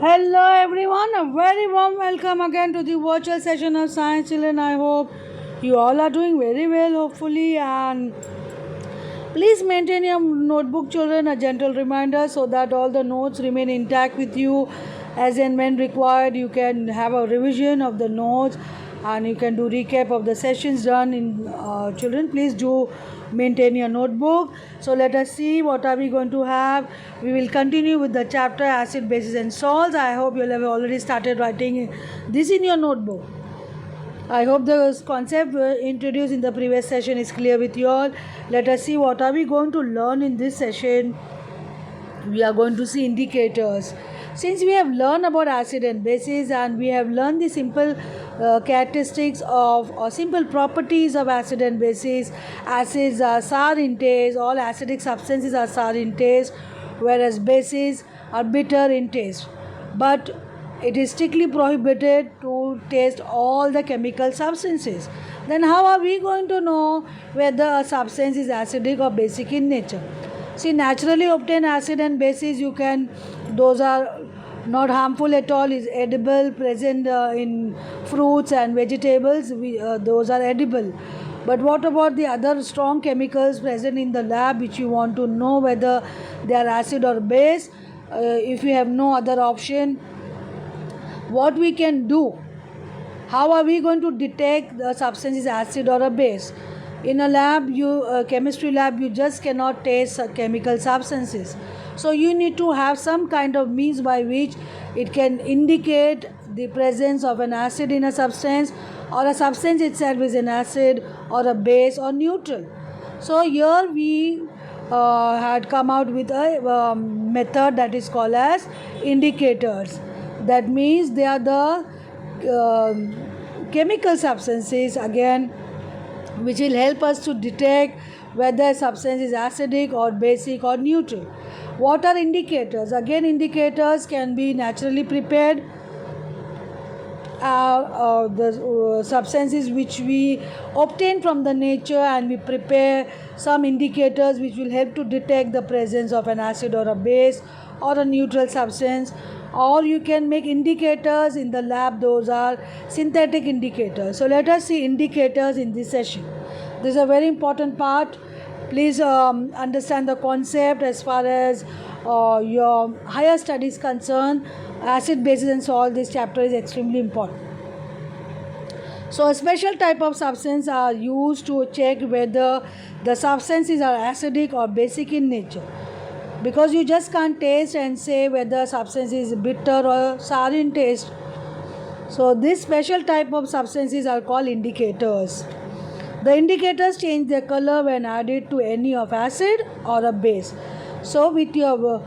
Hello everyone, a very warm welcome again to the virtual session of Science Children. I hope you all are doing very well, hopefully, and please maintain your notebook, children, a gentle reminder so that all the notes remain intact with you as and when required. You can have a revision of the notes and you can do recap of the sessions done in children. Please do maintain your notebook. So let us see what are we going to have. We will continue with the chapter acid, bases and salts. I hope you have already started writing this in your notebook. I hope the concept introduced in the previous session is clear with you all. Let us see what are we going to learn in this session. We are going to see indicators. Since we have learned about acid and bases and we have learned the simple characteristics of or simple properties of acid and bases. Acids are sour in taste, all acidic substances are sour in taste, whereas bases are bitter in taste. But it is strictly prohibited to taste all the chemical substances. Then how are we going to know whether a substance is acidic or basic in nature? See, naturally obtained acid and bases, those are not harmful at all, is edible, present in fruits and vegetables, those are edible. But what about the other strong chemicals present in the lab which you want to know whether they are acid or base? If you have no other option, what we can do? How are we going to detect the substance is acid or a base? In a lab, chemistry lab, you just cannot taste chemical substances. So you need to have some kind of means by which it can indicate the presence of an acid in a substance, or a substance itself is an acid or a base or neutral. So here we had come out with a method that is called as indicators. That means they are the chemical substances again which will help us to detect whether a substance is acidic or basic or neutral. What are indicators? Again, indicators can be naturally prepared. The substances which we obtain from the nature, and we prepare some indicators which will help to detect the presence of an acid or a base or a neutral substance. Or you can make indicators in the lab, those are synthetic indicators. So let us see indicators in this session. This is a very important part. Please understand the concept as far as your higher studies concerned. Acid, bases and salt, this chapter is extremely important. So a special type of substance are used to check whether the substances are acidic or basic in nature, because you just can't taste and say whether substance is bitter or sour in taste. So this special type of substances are called indicators. The indicators change their color when added to any of acid or a base. So with your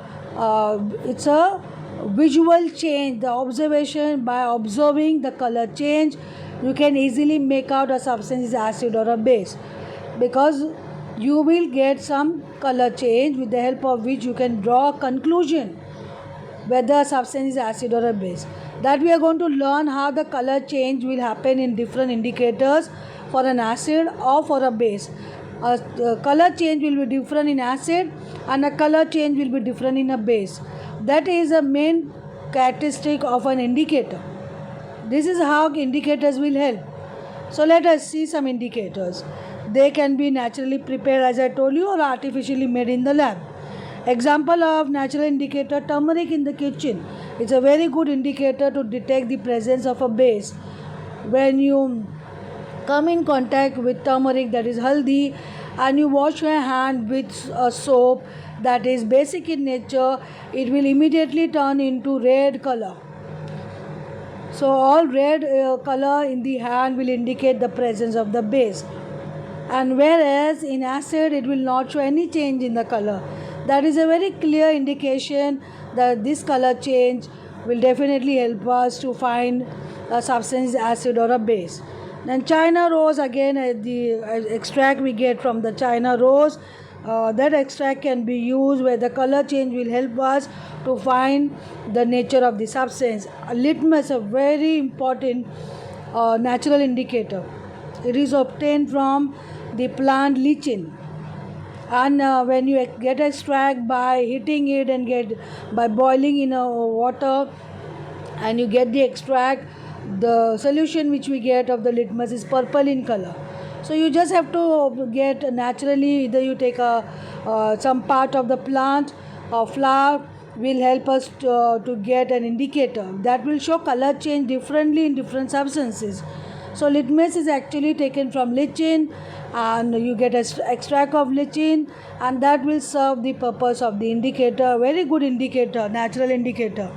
it's a visual change, the observation. By observing the color change, you can easily make out a substance is acid or a base, because you will get some color change with the help of which you can draw a conclusion whether a substance is acid or a base. That we are going to learn how the color change will happen in different indicators for an acid or for a base. A color change will be different in acid and a color change will be different in a base. That is a main characteristic of an indicator. This is how indicators will help. So let us see some indicators. They can be naturally prepared, as I told you, or artificially made in the lab. Example of natural indicator: turmeric in the kitchen. It's a very good indicator to detect the presence of a base. When you come in contact with turmeric, that is haldi, and you wash your hand with a soap that is basic in nature, it will immediately turn into red color. So all red color in the hand will indicate the presence of the base, and whereas in acid it will not show any change in the color. That is a very clear indication that this color change will definitely help us to find a substance acid or a base. Then China rose, again the extract we get from the China rose, that extract can be used where the color change will help us to find the nature of the substance. Litmus, a very important natural indicator. It is obtained from the plant lichen, and when you get extract by heating it and by boiling in water, and you get the extract. The solution which we get of the litmus is purple in color. So you just have to get naturally, either you take some part of the plant or flower will help us to get an indicator that will show color change differently in different substances. So litmus is actually taken from lichen, and you get an extract of lichen, and that will serve the purpose of the indicator. Very good indicator, natural indicator.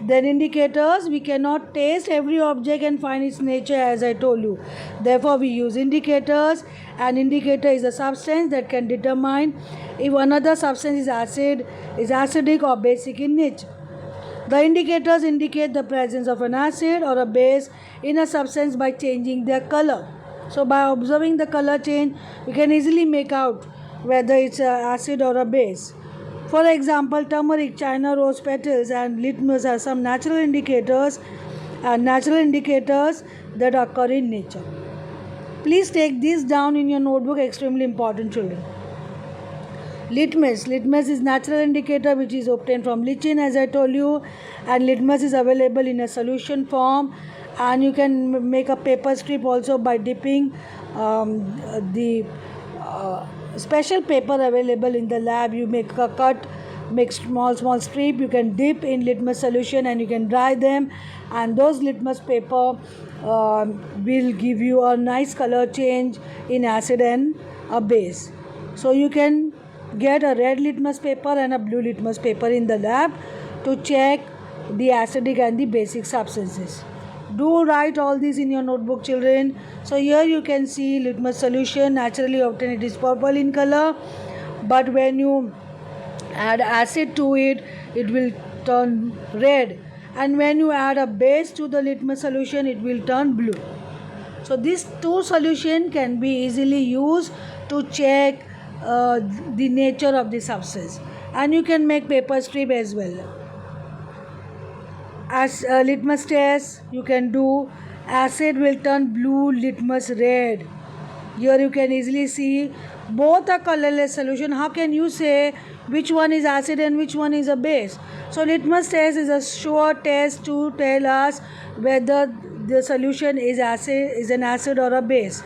Then indicators, we cannot taste every object and find its nature, as I told you. Therefore we use indicators. An indicator is a substance that can determine if another substance is acidic or basic in nature. The indicators indicate the presence of an acid or a base in a substance by changing their color. So by observing the color change, we can easily make out whether it's an acid or a base. For example, turmeric, China rose petals, and litmus are some natural indicators that occur in nature. Please take this down in your notebook, extremely important, children. Litmus is natural indicator which is obtained from lichen, as I told you, and litmus is available in a solution form, and you can make a paper strip also by dipping the special paper available in the lab. You make a cut, make small strip, you can dip in litmus solution and you can dry them, and those litmus paper will give you a nice color change in acid and a base. So you can get a red litmus paper and a blue litmus paper in the lab to check the acidic and the basic substances. Do write all this in your notebook, children. So here you can see litmus solution naturally obtained, it is purple in color, but when you add acid to it, it will turn red, and when you add a base to the litmus solution, it will turn blue. So these two solutions can be easily used to check the nature of the substance, and you can make paper strip as well. As litmus test, you can do acid will turn blue, litmus red. Here you can easily see both are colorless solution. How can you say which one is acid and which one is a base? So litmus test is a sure test to tell us whether the solution is an acid or a base.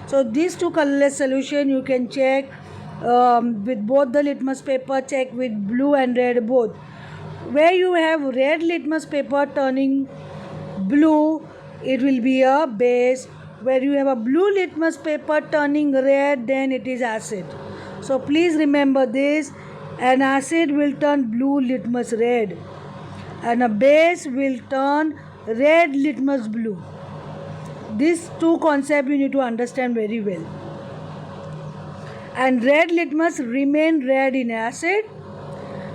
So these two colorless solution you can check with both the litmus paper, check with blue and red both. Where you have red litmus paper turning blue, it will be a base. Where you have a blue litmus paper turning red, then it is acid. So please remember this. An acid will turn blue litmus red, and a base will turn red litmus blue. These two concepts you need to understand very well. And red litmus remain red in acid,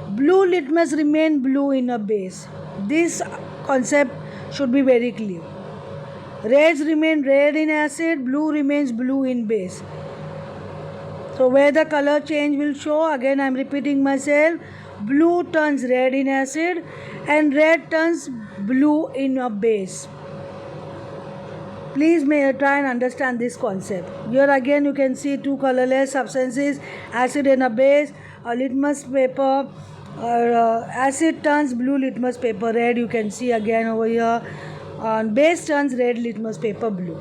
blue litmus remain blue in a base. This concept should be very clear. Reds remain red in acid, blue remains blue in base. So where the color change will show, again I am repeating myself, blue turns red in acid and red turns blue in a base. Please try and understand this concept. Here again you can see two colorless substances, acid and a base. A litmus paper, acid turns blue litmus paper red, you can see again over here. Base turns red litmus paper blue.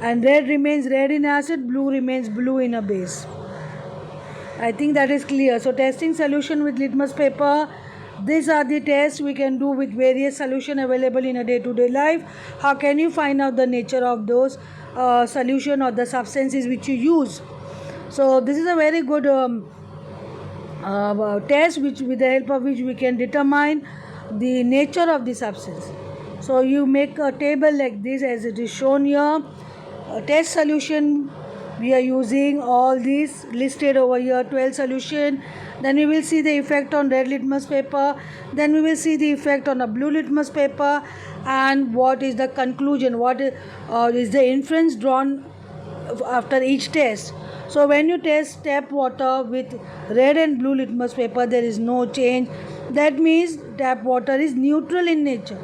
And red remains red in acid, blue remains blue in a base. I think that is clear. So testing solution with litmus paper. These are the tests we can do with various solution available in a day-to-day life. How can you find out the nature of those solution or the substances which you use? So this is a very good test which with the help of which we can determine the nature of the substance. So you make a table like this as it is shown here. A test solution we are using all these listed over here, 12 solution. Then we will see the effect on red litmus paper, then we will see the effect on a blue litmus paper, and what is the conclusion, what is the inference drawn after each test. So when you test tap water with red and blue litmus paper, there is no change. That means tap water is neutral in nature.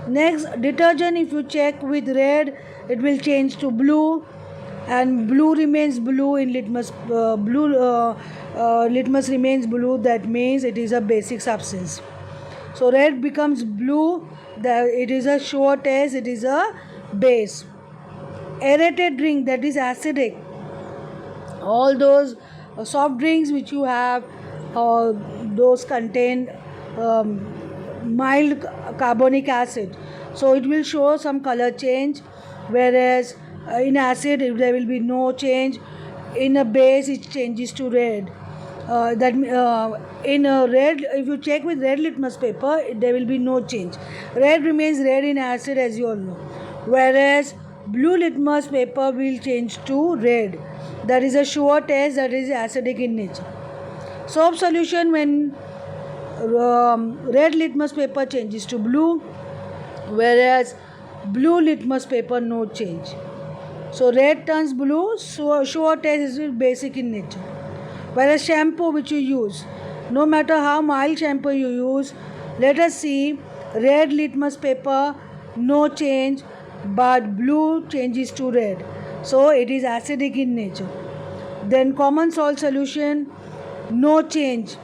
Next, detergent, if you check with red, it will change to blue, and blue remains blue in litmus. Litmus remains blue. That means it is a basic substance. So red becomes blue. It is a sure test. It is a base. Aerated drink, that is acidic. All those soft drinks which you have, those contain mild carbonic acid, so it will show some color change, whereas in acid there will be no change. In a base it changes to red. In a red, if you check with red litmus paper, there will be no change. Red remains red in acid, as you all know, whereas blue litmus paper will change to red. That is a sure test, that is acidic in nature. Soap solution, when red litmus paper changes to blue, whereas blue litmus paper no change. So red turns blue, so sure test is basic in nature. Whereas shampoo which you use, no matter how mild shampoo you use, let us see, red litmus paper no change, but blue changes to red, so it is acidic in nature. Then common salt solution, no change.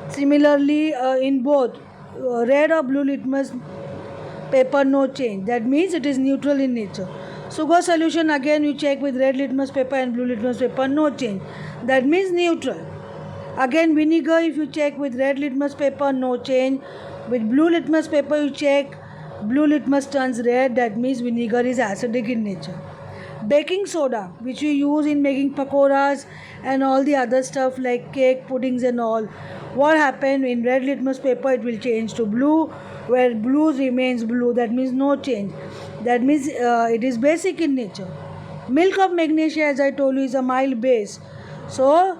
Similarly, in both red or blue litmus paper, no change. That means it is neutral in nature. Sugar solution, again you check with red litmus paper and blue litmus paper, no change. That means neutral. Again vinegar, if you check with red litmus paper, no change. With blue litmus paper you check, blue litmus turns red, that means vinegar is acidic in nature. Baking soda, which you use in making pakoras and all the other stuff like cake, puddings and all, what happened in red litmus paper, it will change to blue, where blue remains blue, that means no change. That means it is basic in nature. Milk of magnesia, as I told you, is a mild base. So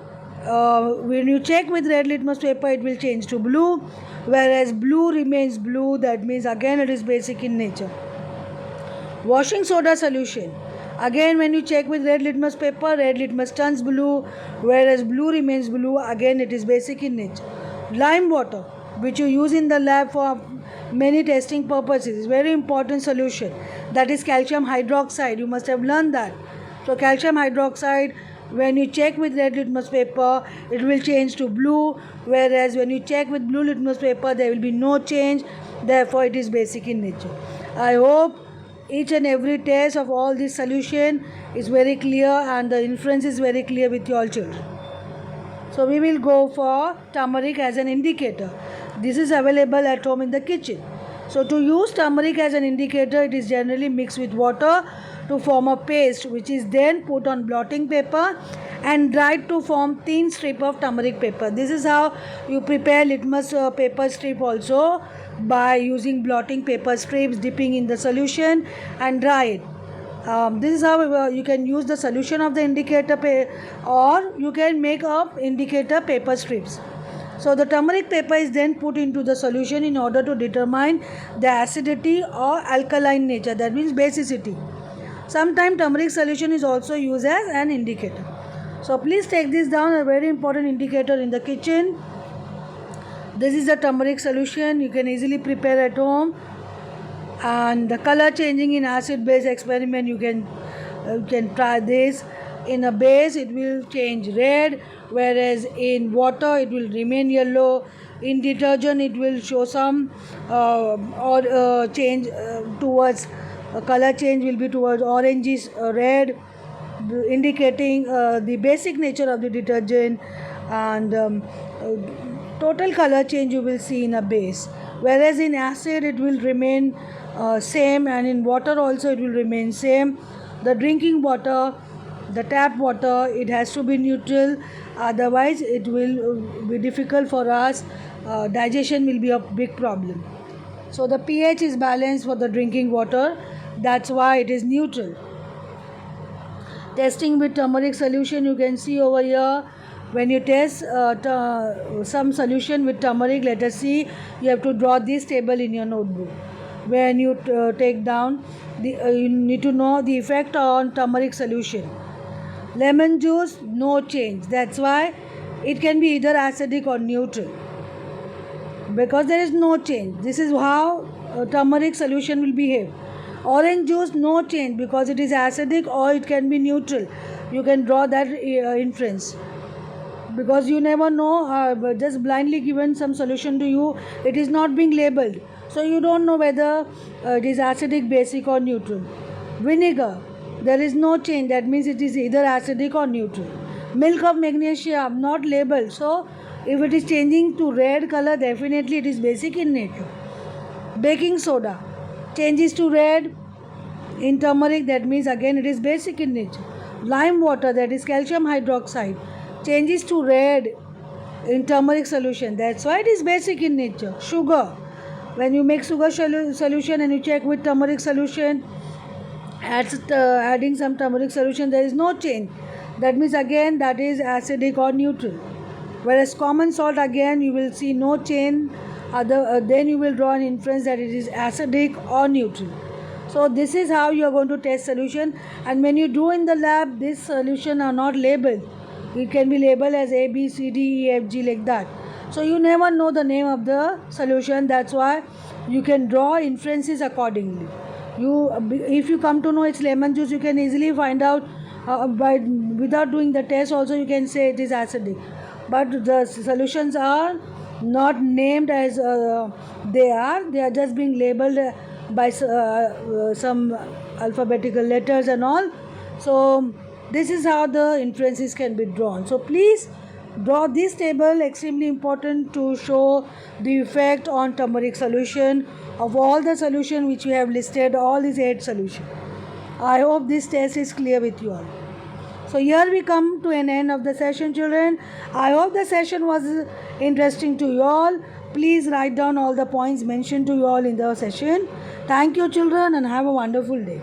when you check with red litmus paper, it will change to blue, whereas blue remains blue, that means again it is basic in nature. Washing soda solution, again when you check with red litmus paper, red litmus turns blue, whereas blue remains blue, again it is basic in nature. Lime water, which you use in the lab for many testing purposes, is very important solution. That is calcium hydroxide, you must have learned that. So calcium hydroxide, when you check with red litmus paper, it will change to blue, whereas when you check with blue litmus paper, there will be no change, therefore it is basic in nature. I hope each and every test of all this solution is very clear and the inference is very clear with your children. So we will go for turmeric as an indicator. This is available at home in the kitchen. So to use turmeric as an indicator, it is generally mixed with water to form a paste, which is then put on blotting paper and dried to form thin strip of turmeric paper. This is how you prepare litmus paper strip also, by using blotting paper strips, dipping in the solution and dry it. This is how you can use the solution of the indicator or you can make up indicator paper strips. So the turmeric paper is then put into the solution in order to determine the acidity or alkaline nature, that means basicity. Sometimes turmeric solution is also used as an indicator. So please take this down, a very important indicator in the kitchen. This is the turmeric solution, you can easily prepare at home. And the color changing in acid base experiment, you can try this. In a base it will change red, whereas in water it will remain yellow. In detergent it will show some change towards color change will be towards orangish red, indicating the basic nature of the detergent. And total color change you will see in a base, whereas in acid it will remain same, and in water also it will remain same. The drinking water, the tap water, it has to be neutral, otherwise it will be difficult for us, digestion will be a big problem. So the pH is balanced for the drinking water, that's why it is neutral. Testing with turmeric solution, you can see over here, when you test some solution with turmeric, let us see, you have to draw this table in your notebook. When you take down, you need to know the effect on turmeric solution. Lemon juice, no change, that's why it can be either acidic or neutral, because there is no change. This is how turmeric solution will behave. Orange juice, no change, because it is acidic or it can be neutral. You can draw that inference. because you never know, just blindly given some solution to you, it is not being labeled, so you don't know whether it is acidic, basic or neutral. Vinegar, there is no change, that means it is either acidic or neutral. Milk of magnesia, not labeled, so if it is changing to red color, definitely it is basic in nature. Baking soda changes to red in turmeric, that means again it is basic in nature. Lime water, that is calcium hydroxide, changes to red in turmeric solution, that's why it is basic in nature. Sugar, when you make sugar solution and you check with turmeric solution, adding some turmeric solution, there is no change, that means again that is acidic or neutral. Whereas common salt, again you will see no change, then you will draw an inference that it is acidic or neutral. So this is how you are going to test solution, and when you do in the lab, this solution are not labeled. It can be labeled as A, B, C, D, E, F, G, like that. So you never know the name of the solution, that's why you can draw inferences accordingly. If you come to know it's lemon juice, you can easily find out without doing the test also, you can say it is acidic. But the solutions are not named as they are just being labeled by some alphabetical letters and all. So this is how the inferences can be drawn. So please draw this table, extremely important to show the effect on turmeric solution of all the solution which we have listed, all these 8 solutions. I hope this test is clear with you all. So here we come to an end of the session, children. I hope the session was interesting to you all. Please write down all the points mentioned to you all in the session. Thank you, children, and have a wonderful day.